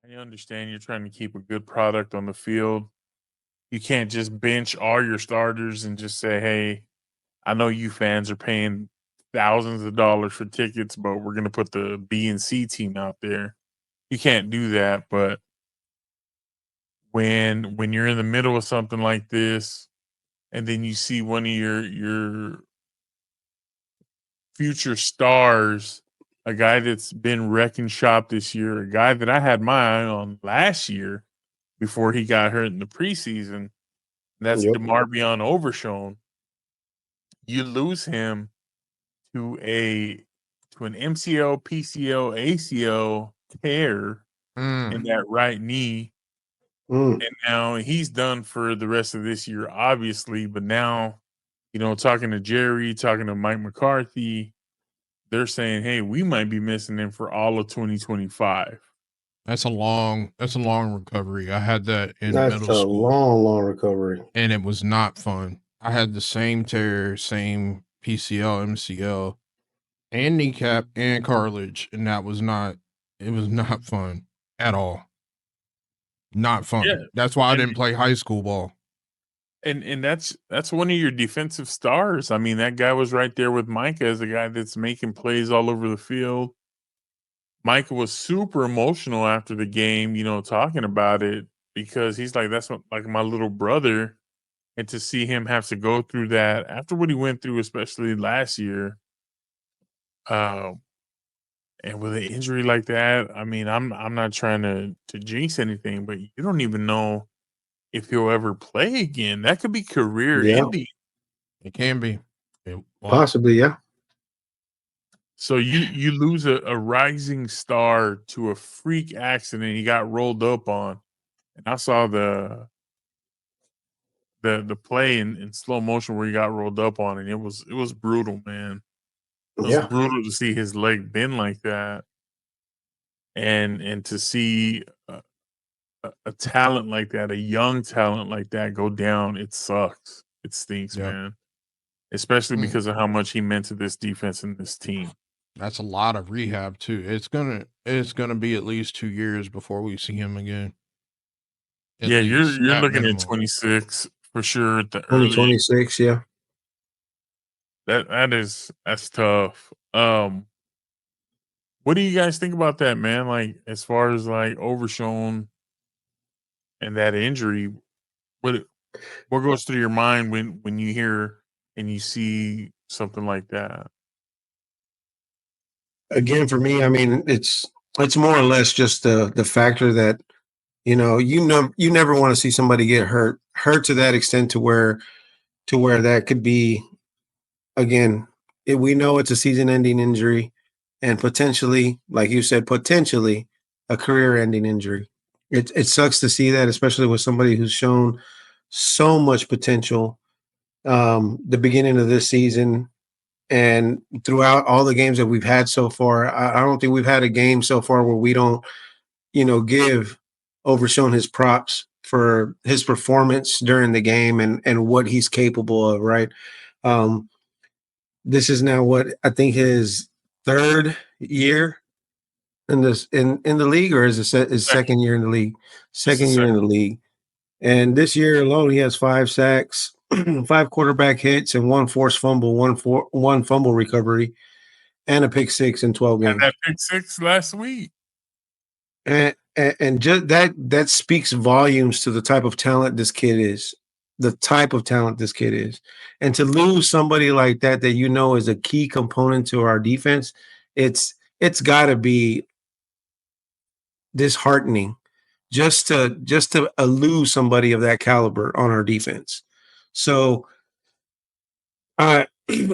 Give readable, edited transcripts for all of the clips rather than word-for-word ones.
I understand you're trying to keep a good product on the field. You can't just bench all your starters and just say, "Hey, I know you fans are paying thousands of dollars for tickets, but we're going to put the B and C team out there." You can't do that, but when you're in the middle of something like this and then you see one of your future stars, a guy that's been wrecking shop this year, a guy that I had my eye on last year before he got hurt in the preseason. That's Yep. Demarvion Overshown. You lose him to a to an MCL, PCL, ACL tear in that right knee, Mm. and now he's done for the rest of this year, obviously. But now, talking to Jerry, talking to Mike McCarthy, they're saying, "Hey, we might be missing him for all of 2025." That's a long recovery. I had that in That's middle a school, long, long recovery. and it was not fun. I had the same tear, same PCL, MCL, and kneecap and cartilage, and that was not. It was not fun at all. Not Yeah, fun. That's why I and didn't play high school ball. and that's one of your defensive stars. I mean, that guy was right there with Micah as a guy that's making plays all over the field. Micah was super emotional after the game, talking about it because he's like, "That's like my little brother," and to see him have to go through that after what he went through, especially last year, um, and with an injury like that, I mean, I'm not trying to jinx anything, but you don't even know if he'll ever play again. That could be career Yeah. ending. It can be. Possibly, yeah. So you lose a rising star to a freak accident he got rolled up on. And I saw the play in slow motion where he got rolled up on, and it was brutal, man. It was Yeah. brutal to see his leg bend like that, and to see a talent like that, a young talent like that, go down. It sucks. It stinks, Yep. man. Especially Mm. because of how much he meant to this defense and this team. That's a lot of rehab too. It's gonna be at least 2 years before we see him again. At Yeah, you're least you're at looking at minimum. 26 for sure at the early. 2026, yeah. That's tough. What do you guys think about that, man? Like as far as like Overshown and that injury, what what goes through your mind when you hear and you see something like that? Again, for me, I mean, it's more or less just the factor that you never want to see somebody get hurt to that extent to where that could be again. We know it's a season-ending injury, and potentially, like you said, potentially a career-ending injury. It sucks to see that, especially with somebody who's shown so much potential the beginning of this season and throughout all the games that we've had so far. I don't think we've had a game so far where we don't, give Overshown his props for his performance during the game and what he's capable of. Right. Um, this is now what I think his third year in this in the league, or is it his Second, second year in the league? it's the Second year in second. the league. And this year alone, he has 5 sacks, 5 quarterback hits, and one forced fumble, one fumble recovery, and a pick six in 12 Had games. that pick six last week. And just that speaks volumes to the type of talent this kid is. The type of talent this kid is. And to lose somebody like that you know is a key component to our defense, it's got to be disheartening just to lose somebody of that caliber on our defense. So I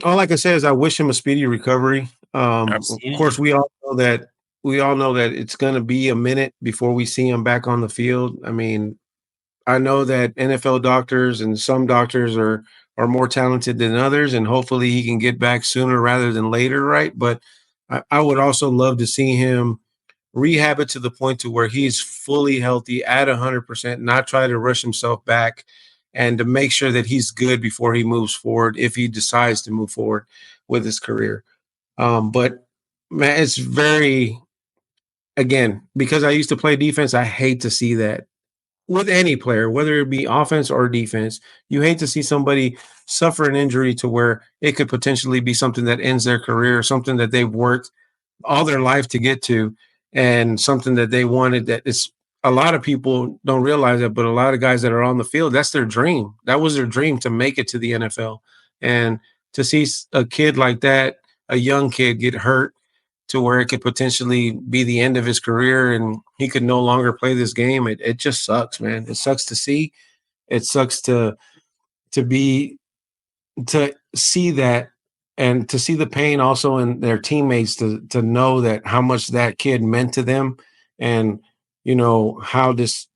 all I can say is I wish him a speedy recovery. Of course, Absolutely. we all know that it's going to be a minute before we see him back on the field. I mean, I know that NFL doctors and some doctors are more talented than others, and hopefully he can get back sooner rather than later, right? But I would also love to see him rehab it to the point to where he's fully healthy at 100%, not try to rush himself back, and to make sure that he's good before he moves forward if he decides to move forward with his career. But man, again, because I used to play defense, I hate to see that with any player, whether it be offense or defense. You hate to see somebody suffer an injury to where it could potentially be something that ends their career, something that they've worked all their life to get to, and something that they wanted. That is, a lot of people don't realize that, but a lot of guys that are on the field, that's their dream. That was their dream, to make it to the NFL. And to see a kid like that, a young kid, get hurt to where it could potentially be the end of his career and he could no longer play this game, it just sucks, man. It sucks to see. It sucks to be to see that, and to see the pain also in their teammates, to know that how much that kid meant to them, and how just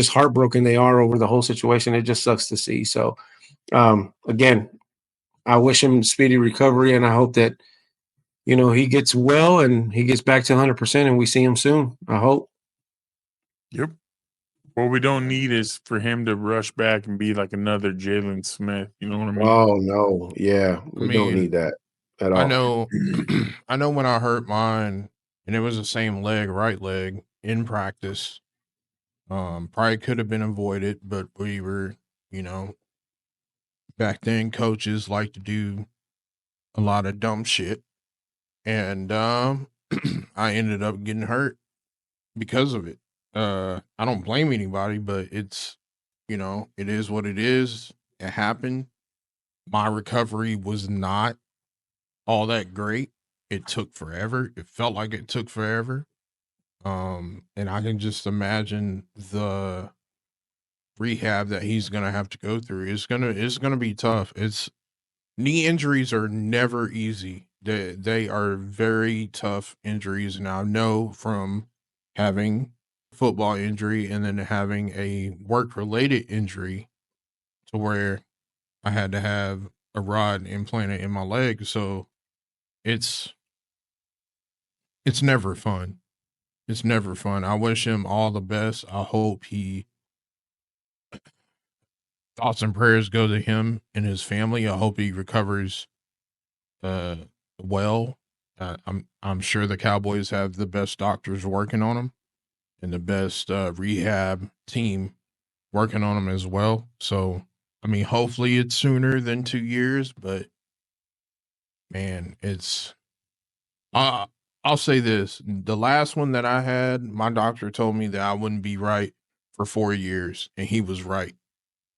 heartbroken they are over the whole situation. It just sucks to see. So again, I wish him speedy recovery, and I hope that he gets well and he gets back to 100%, and we see him soon. I hope. Yep. What we don't need is for him to rush back and be like another Jalen Smith. You know what I mean? Oh no, yeah, I we don't mean, need that at I all. know, I know when I hurt mine, and it was the same leg, right leg, in practice. Probably could have been avoided, but we were, you know, back then coaches like to do a lot of dumb shit, and I ended up getting hurt because of it. I don't blame anybody, but it's, it is what it is. It happened. My recovery was not all that great. It took forever. It felt like it took forever. And I can just imagine the rehab that he's gonna have to go through. It's gonna be tough. It's knee injuries are never easy. They are very tough injuries, and I know from having football injury and then having a work related injury to where I had to have a rod implanted in my leg. So it's it's never fun. It's never fun. I wish him all the best. I hope he thoughts and prayers go to him and his family. I hope he recovers uh well. I'm sure the Cowboys have the best doctors working on him and the best rehab team working on him as well. So I mean, hopefully it's sooner than 2 years, but man, it's uh I'll say this. The last one that I had, my doctor told me that I wouldn't be right for 4 years, and he was right.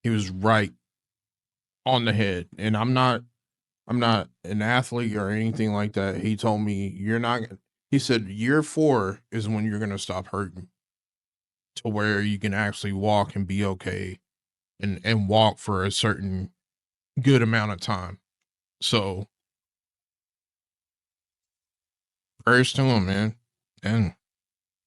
He was right on the head. And I'm not an athlete or anything like that. He told me you're not. He said year 4 is when you're gonna stop hurting, to where you can actually walk and be okay, and walk for a certain good amount of time. So prayers to him, man. And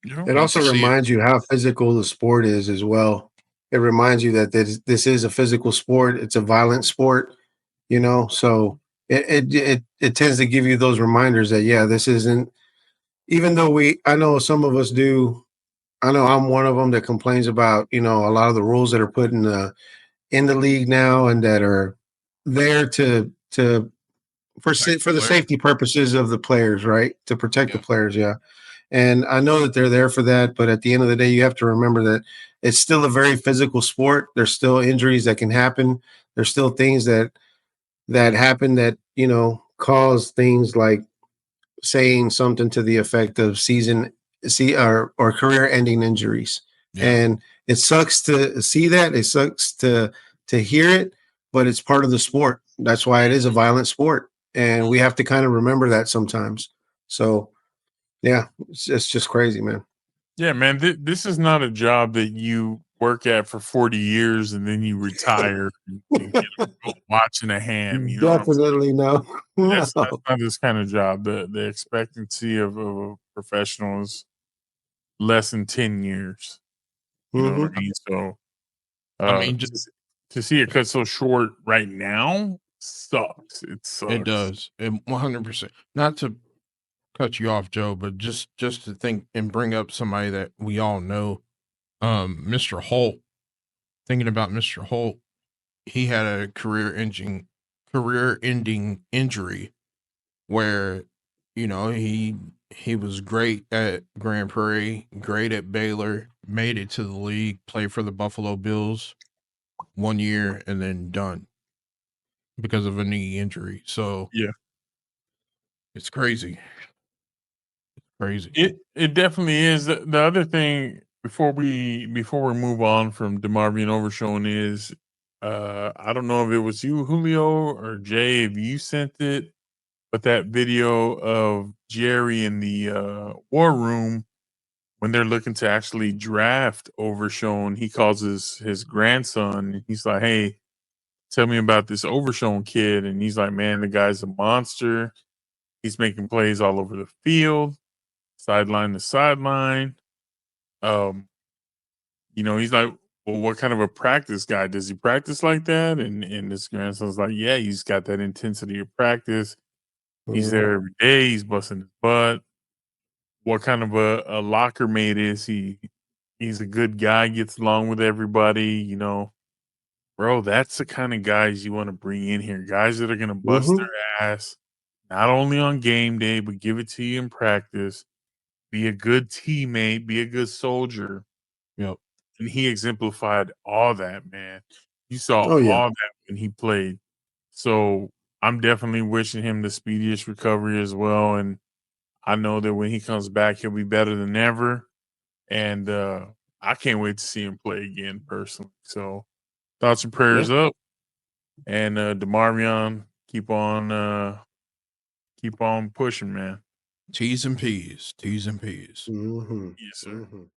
It hate also to see it. reminds you how physical the sport is as well. It reminds you that this is a physical sport. It's a violent sport, So it tends to give you those reminders that, yeah, this isn't. Even though I know some of us do. I know I'm one of them that complains about a lot of the rules that are put in the league now, and that are there Protect the for the player. safety purposes of the players, right? To protect the Yeah. players, yeah. And I know that they're there for that, but at the end of the day, you have to remember that it's still a very physical sport. There's still injuries that can happen. There's still things that happen that cause things like saying something to the effect of or career ending injuries. Yeah. And it sucks to see that. It sucks to hear it, but it's part of the sport. That's why it is a violent sport, and we have to kind of remember that sometimes. So yeah, it's just crazy, man. Yeah, man. This is not a job that you work at for 40 years and then you retire and get a gold watch and a ham. You know what I'm saying? Definitely no. That's No. not this kind of job. The expectancy of a professional is less than 10 years. You know what Hmm. I mean? So I mean, to see it cut so short right now sucks. It it sucks. does. It 100%. Not to cut you off, Joe, but just to think and bring up somebody that we all know, Mr. Holt. Thinking about Mr. Holt, he had a career ending injury where, he He was great at Grand Prairie, great at Baylor, made it to the league, played for the Buffalo Bills 1 year, and then done because of a knee injury. So Yeah. it's crazy. Crazy. It definitely is. The other thing before we move on from Demarvion Overshown is I don't know if it was you, Julio, or Jay, if you sent it, but that video of Jerry in the war room when they're looking to actually draft Overshown, he calls his grandson. He's like, "Hey, tell me about this Overshown kid," and he's like, "Man, the guy's a monster. He's making plays all over the field, sideline to sideline." Um, he's like, "Well, what kind of a practice guy? Does he practice like that?" And his grandson's like, "Yeah, he's got that intensity of practice. He's Mhm. there every day. He's busting his butt. What kind of a locker mate is he? He's a good guy, gets along with everybody. Bro, that's the kind of guys you want to bring in here. Guys that are gonna bust their Mhm. ass, not only on game day, but give it to you in practice. Be a good teammate, be a good soldier." Yep. And he exemplified all that, man. You saw Oh yeah. all that when he played. So I'm definitely wishing him the speediest recovery as well. And I know that when he comes back, he'll be better than ever. And I can't wait to see him play again personally. So thoughts and Yeah. prayers up. And Demarvion, keep on pushing, man. T's and P's. T's and P's. Mhm. Yes, sir. Mhm.